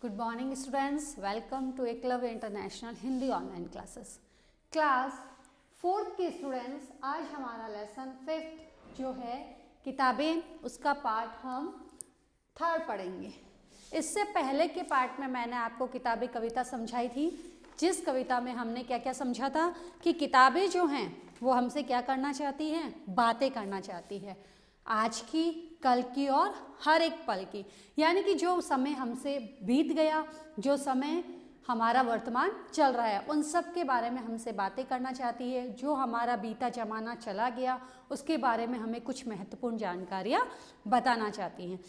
Good morning students, welcome to Eklavya international Hindi online classes. Class 4th के students, आज हमारा lesson 5th जो है किताबें, उसका पार्ट हम 3rd पढ़ेंगे। इससे पहले के पार्ट में मैंने आपको किताबें कविता समझाई थी, जिस कविता में हमने क्या क्या समझा था कि किताबें जो हैं वो हमसे क्या करना चाहती हैं, बातें करना चाहती है, आज की, कल की और हर एक पल की। यानी कि जो समय हमसे बीत गया, जो समय हमारा वर्तमान चल रहा है, उन सब के बारे में हमसे बातें करना चाहती है। जो हमारा बीता जमाना चला गया, उसके बारे में हमें कुछ महत्वपूर्ण जानकारियाँ बताना चाहती हैं।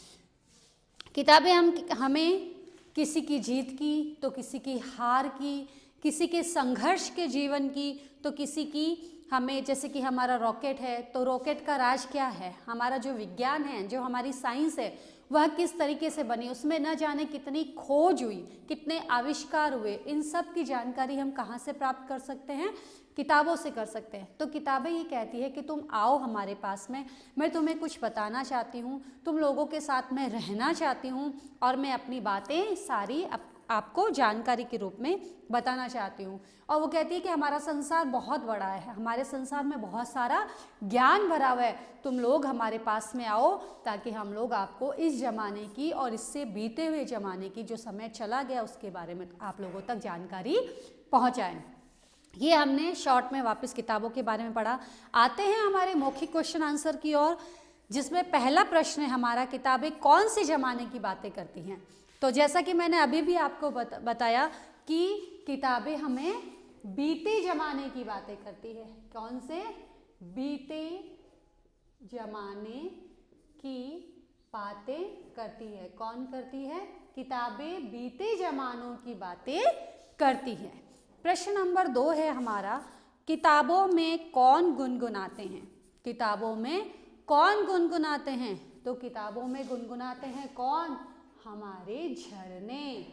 किताबें हमें किसी की जीत की तो किसी की हार की, किसी के संघर्ष के जीवन की तो किसी की, हमें जैसे कि हमारा रॉकेट है तो रॉकेट का राज क्या है, हमारा जो विज्ञान है, जो हमारी साइंस है, वह किस तरीके से बनी, उसमें न जाने कितनी खोज हुई, कितने आविष्कार हुए, इन सब की जानकारी हम कहाँ से प्राप्त कर सकते हैं, किताबों से कर सकते हैं। तो किताबें ये कहती है कि तुम आओ हमारे पास में, मैं तुम्हें कुछ बताना चाहती हूँ, तुम लोगों के साथ में रहना चाहती हूँ और मैं अपनी बातें सारी आपको जानकारी के रूप में बताना चाहती हूँ। और वो कहती है कि हमारा संसार बहुत बड़ा है, हमारे संसार में बहुत सारा ज्ञान भरा हुआ है, तुम लोग हमारे पास में आओ ताकि हम लोग आपको इस ज़माने की और इससे बीते हुए ज़माने की जो समय चला गया उसके बारे में आप लोगों तक जानकारी पहुँचाएँ। ये हमने शॉर्ट में वापस किताबों के बारे में पढ़ा। आते हैं हमारे मौखिक क्वेश्चन आंसर की ओर, जिसमें पहला प्रश्न है हमारा, किताबें कौन से ज़माने की बातें करती हैं। तो जैसा कि मैंने अभी भी आपको बताया कि किताबें हमें बीते ज़माने की बातें करती है। कौन से? बीते ज़माने की बातें करती है। कौन करती है? किताबें बीते ज़मानों की बातें करती हैं। प्रश्न नंबर 2 है हमारा, किताबों में कौन गुनगुनाते हैं। किताबों में कौन गुनगुनाते हैं? तो किताबों में गुनगुनाते हैं कौन? हमारे झरने।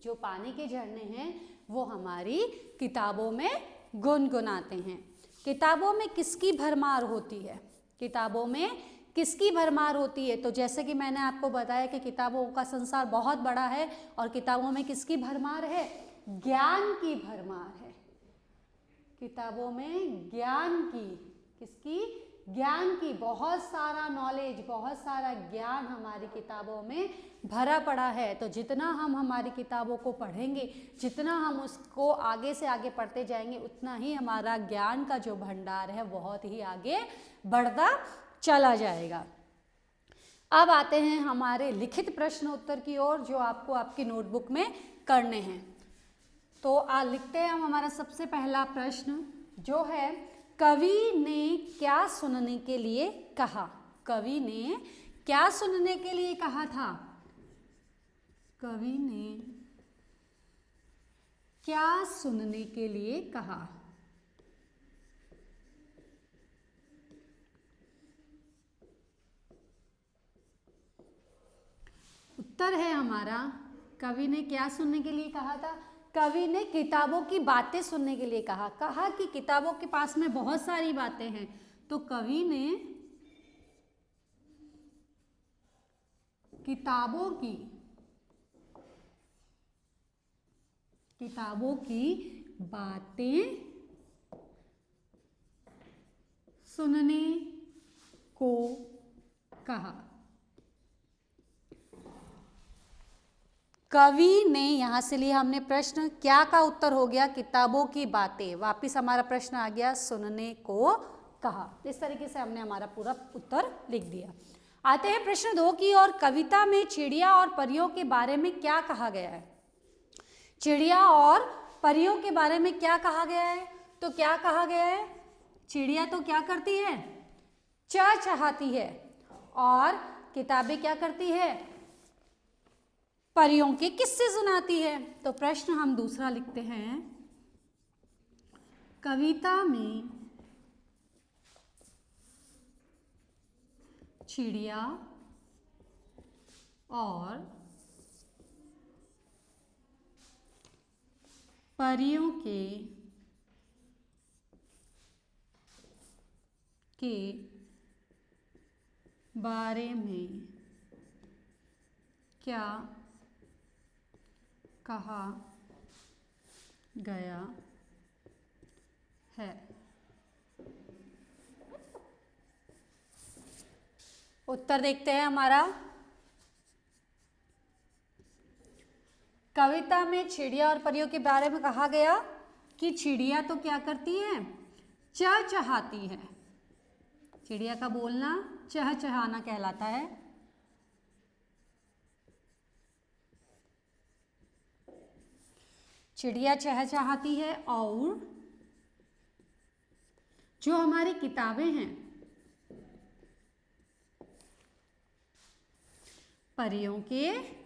जो पानी के झरने हैं वो हमारी किताबों में गुनगुनाते हैं। किताबों में किसकी भरमार होती है? किताबों में किसकी भरमार होती है? तो जैसे कि मैंने आपको बताया कि किताबों का संसार बहुत बड़ा है और किताबों में किसकी भरमार है? ज्ञान की भरमार है। किताबों में ज्ञान की, किसकी? ज्ञान की। बहुत सारा नॉलेज, बहुत सारा ज्ञान हमारी किताबों में भरा पड़ा है। तो जितना हम हमारी किताबों को पढ़ेंगे, जितना हम उसको आगे से आगे पढ़ते जाएंगे, उतना ही हमारा ज्ञान का जो भंडार है बहुत ही आगे बढ़ता चला जाएगा। अब आते हैं हमारे लिखित प्रश्न उत्तर की ओर, जो आपको आपकी नोटबुक में करने हैं। तो लिखते हैं हम हमारा सबसे पहला प्रश्न जो है, कवि ने क्या सुनने के लिए कहा। कवि ने क्या सुनने के लिए कहा था? कवि ने क्या सुनने के लिए कहा? उत्तर है हमारा, कवि ने क्या सुनने के लिए कहा था? कवि ने किताबों की बातें सुनने के लिए कहा। कहा कि किताबों के पास में बहुत सारी बातें हैं, तो कवि ने किताबों की बातें सुनने को कहा। कवि ने, यहां से लिए हमने प्रश्न, क्या का उत्तर हो गया? किताबों की बातें। वापिस हमारा प्रश्न आ गया, सुनने को कहा। इस तरीके से हमने हमारा पूरा उत्तर लिख दिया। आते हैं प्रश्न 2 की ओर, कविता में चिड़िया और परियों के बारे में क्या कहा गया है। चिड़िया और परियों के बारे में क्या कहा गया है? तो क्या कहा गया है? चिड़िया तो क्या करती है? चहचहाती है। और किताबें क्या करती है? परियों के किस्से सुनाती है। तो प्रश्न हम दूसरा लिखते हैं, कविता में चिड़िया और परियों के बारे में क्या कहा गया है। उत्तर देखते हैं हमारा। कविता में चिड़िया और परियों के बारे में कहा गया कि चिड़िया तो क्या करती है, चहचहाती है। चिड़िया का बोलना चहचहाना कहलाता है। चिड़िया चहचहाती है। और जो हमारी किताबें हैं परियों के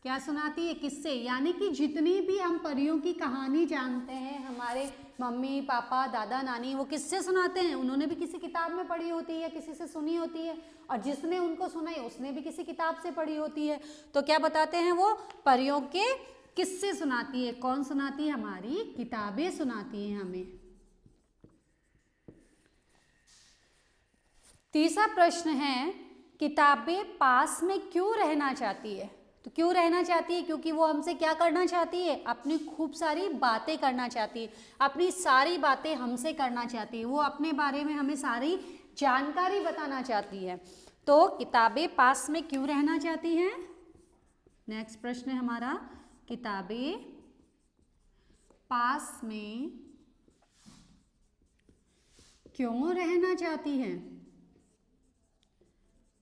क्या सुनाती है, किससे, यानी कि जितनी भी हम परियों की कहानी जानते हैं, हमारे मम्मी पापा दादा नानी वो किससे सुनाते हैं, उन्होंने भी किसी किताब में पढ़ी होती है, किसी से सुनी होती है, और जिसने उनको सुनाई उसने भी किसी किताब से पढ़ी होती है। तो क्या बताते हैं वो, परियों के किससे सुनाती है। कौन सुनाती है, हमारी किताबें सुनाती हैं हमें। तीसरा प्रश्न है, किताबें पास में क्यों रहना चाहती है। तो क्यों रहना चाहती है, क्योंकि वो हमसे क्या करना चाहती है, अपनी खूब सारी बातें करना चाहती है, अपनी सारी बातें हमसे करना चाहती है, वो अपने बारे में हमें सारी जानकारी बताना चाहती है। तो किताबें पास में क्यों रहना चाहती हैं। नेक्स्ट प्रश्न है हमारा, किताबें पास में क्यों रहना चाहती हैं।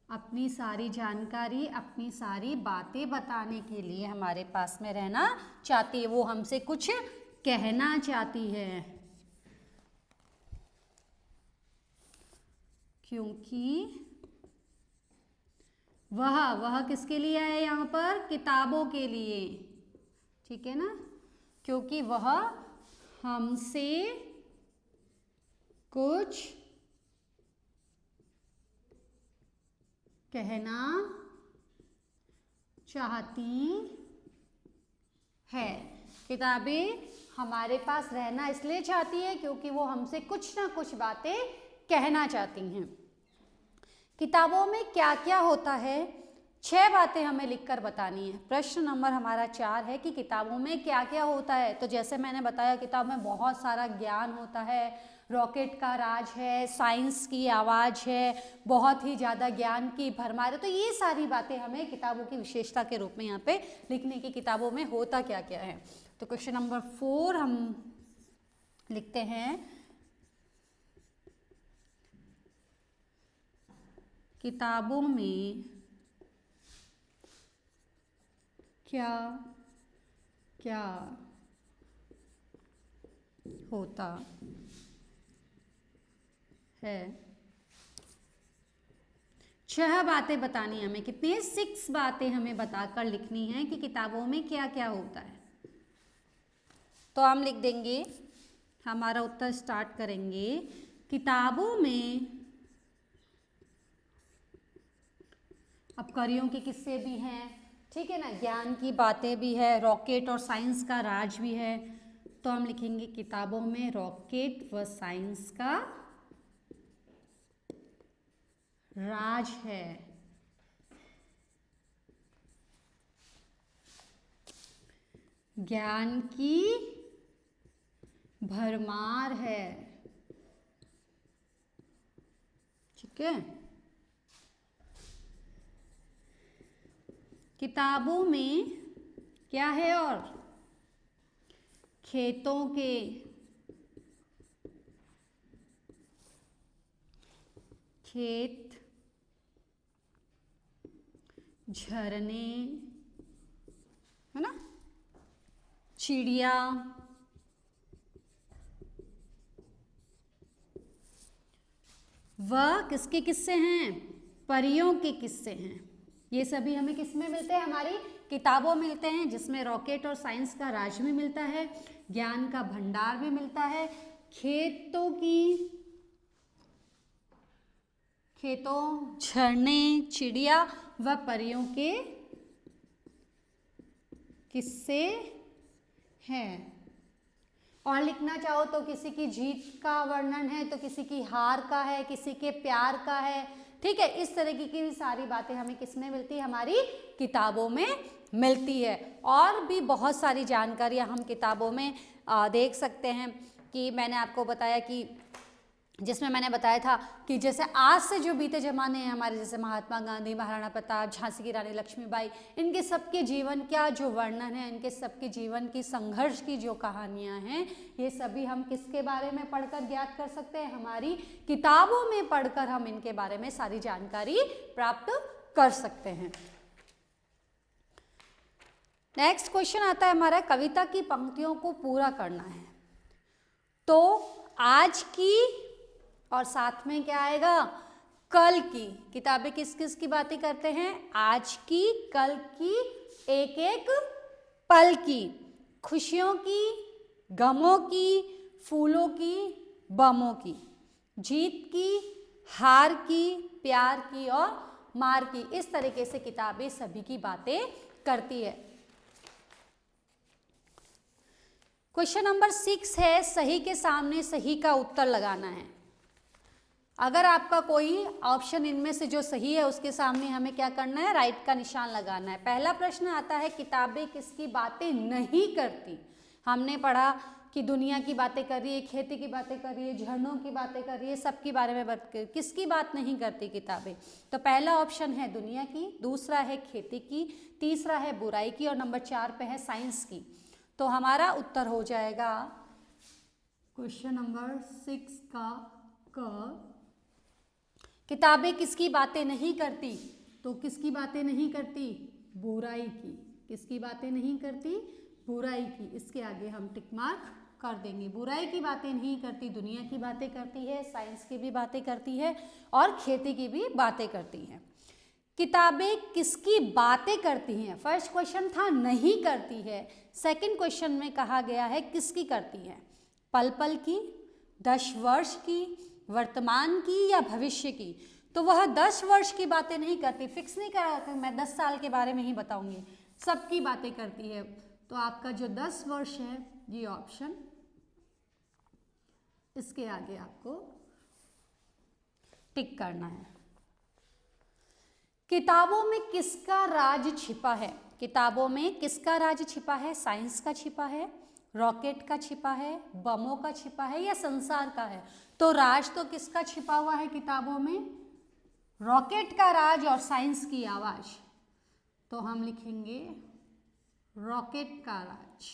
अपनी सारी जानकारी, अपनी सारी बातें बताने के लिए हमारे पास में रहना चाहती है, वो हमसे कुछ कहना चाहती है। क्योंकि वह किसके लिए है यहाँ पर, किताबों के लिए, ठीक है ना, क्योंकि वह हमसे कुछ कहना चाहती है। किताबें हमारे पास रहना इसलिए चाहती है क्योंकि वो हमसे कुछ ना कुछ बातें कहना चाहती हैं। किताबों में क्या क्या होता है, 6 बातें हमें लिखकर बतानी है। प्रश्न नंबर हमारा 4 है कि किताबों में क्या क्या होता है। तो जैसे मैंने बताया, किताब में बहुत सारा ज्ञान होता है, रॉकेट का राज है, साइंस की आवाज़ है, बहुत ही ज़्यादा ज्ञान की भरमार है। तो ये सारी बातें हमें किताबों की विशेषता के रूप में यहाँ पे लिखने की, किताबों में होता क्या क्या है। तो क्वेश्चन नंबर 4 हम लिखते हैं, किताबों में क्या क्या होता है। 6 बातें बतानी हमें, कितनी, 6 बातें हमें बताकर लिखनी है कि किताबों में क्या क्या होता है। तो हम लिख देंगे, हमारा उत्तर स्टार्ट करेंगे, किताबों में, अब परियों के किस्से भी हैं, ठीक है ना, ज्ञान की बातें भी है, रॉकेट और साइंस का राज भी है। तो हम लिखेंगे, किताबों में रॉकेट व साइंस का राज है। ज्ञान की भरमार है, ठीक है। किताबों में क्या है, और खेतों के, खेत, झरने, है ना, चिड़िया, वह किसके किस्से हैं, परियों के किस्से हैं। ये सभी हमें किस में मिलते हैं, हमारी किताबों में मिलते हैं, जिसमें रॉकेट और साइंस का राज भी मिलता है, ज्ञान का भंडार भी मिलता है, खेतों, झरने, चिड़िया व परियों के किस्से हैं। और लिखना चाहो तो किसी की जीत का वर्णन है, तो किसी की हार का है, किसी के प्यार का है, ठीक है, इस तरीके की भी सारी बातें हमें किसमें मिलती है, हमारी किताबों में मिलती है। और भी बहुत सारी जानकारियाँ हम किताबों में देख सकते हैं कि मैंने आपको बताया कि जिसमें मैंने बताया था कि जैसे आज से जो बीते ज़माने हैं हमारे, जैसे महात्मा गांधी, महाराणा प्रताप, झांसी की रानी लक्ष्मीबाई, इनके सबके जीवन का जो वर्णन है, इनके सबके जीवन की संघर्ष की जो कहानियां हैं, ये सभी हम किसके बारे में पढ़कर ज्ञात कर सकते हैं, हमारी किताबों में पढ़कर हम इनके बारे में सारी जानकारी प्राप्त कर सकते हैं। नेक्स्ट क्वेश्चन आता है हमारा, कविता की पंक्तियों को पूरा करना है। तो आज की और साथ में क्या आएगा, कल की। किताबें किस किस की बातें करते हैं, आज की, कल की, एक एक पल की, खुशियों की, गमों की, फूलों की, बमों की, जीत की, हार की, प्यार की और मार की। इस तरीके से किताबें सभी की बातें करती है। क्वेश्चन नंबर 6 है, सही के सामने सही का उत्तर लगाना है। अगर आपका कोई ऑप्शन इनमें से जो सही है उसके सामने हमें क्या करना है, राइट का निशान लगाना है। पहला प्रश्न आता है, किताबें किसकी बातें नहीं करती। हमने पढ़ा कि दुनिया की बातें कर रही है, खेती की बातें कर रही है, झरनों की बातें कर रही है, सबके बारे में बात कर, किसकी बात नहीं करती किताबें। तो पहला ऑप्शन है दुनिया की, दूसरा है खेती की, तीसरा है बुराई की और नंबर 4 पे है साइंस की। तो हमारा उत्तर हो जाएगा क्वेश्चन नंबर 6 का क। किताबें किसकी बातें नहीं करती, तो किसकी बातें नहीं करती, बुराई की। किसकी बातें नहीं करती, बुराई की। इसके आगे हम टिक मार्क कर देंगे। बुराई की बातें नहीं करती, दुनिया की बातें करती है, साइंस की भी बातें करती है और खेती की भी बातें करती हैं। किताबें किसकी बातें करती हैं, फर्स्ट क्वेश्चन था नहीं करती है, सेकंड क्वेश्चन में कहा गया है किसकी करती है, पल पल की, 10 वर्ष की, वर्तमान की या भविष्य की। तो वह 10 वर्ष की बातें नहीं करती, फिक्स नहीं करा कि मैं 10 साल के बारे में ही बताऊंगी, सबकी बातें करती है। तो आपका जो 10 वर्ष है ये ऑप्शन, इसके आगे आपको टिक करना है। किताबों में किसका राज छिपा है, किताबों में किसका राज छिपा है, साइंस का छिपा है, रॉकेट का छिपा है, बमों का छिपा है या संसार का है। तो राज तो किसका छिपा हुआ है किताबों में, रॉकेट का राज और साइंस की आवाज। तो हम लिखेंगे रॉकेट का राज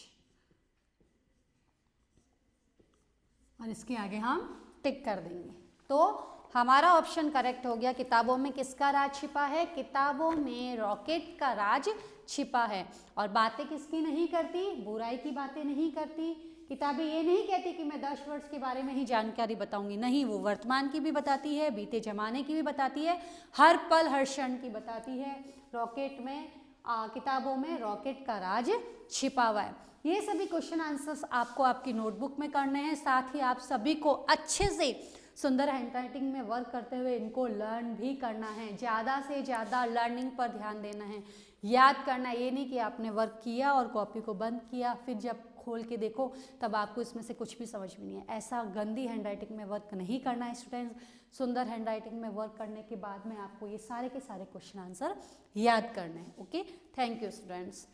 और इसके आगे हम टिक कर देंगे। तो हमारा ऑप्शन करेक्ट हो गया, किताबों में किसका राज छिपा है, किताबों में रॉकेट का राज छिपा है। और बातें किसकी नहीं करती, बुराई की बातें नहीं करती। किताबें ये नहीं कहती कि मैं 10 वर्ष के बारे में ही जानकारी बताऊंगी, नहीं, वो वर्तमान की भी बताती है, बीते जमाने की भी बताती है, हर पल हर क्षण की बताती है। रॉकेट में किताबों में रॉकेट का राज छिपा हुआ है। ये सभी क्वेश्चन आंसर्स आपको आपकी नोटबुक में करने हैं, साथ ही आप सभी को अच्छे से सुंदर हैंडराइटिंग में वर्क करते हुए इनको लर्न भी करना है। ज़्यादा से ज़्यादा लर्निंग पर ध्यान देना है, याद करना। ये नहीं कि आपने वर्क किया और कॉपी को बंद किया, फिर जब खोल के देखो तब आपको इसमें से कुछ भी समझ में नहीं है। ऐसा गंदी हैंडराइटिंग में वर्क नहीं करना है स्टूडेंट्स। सुंदर हैंडराइटिंग में वर्क करने के बाद में आपको ये सारे के सारे क्वेश्चन आंसर याद करने हैं। Okay, thank you students.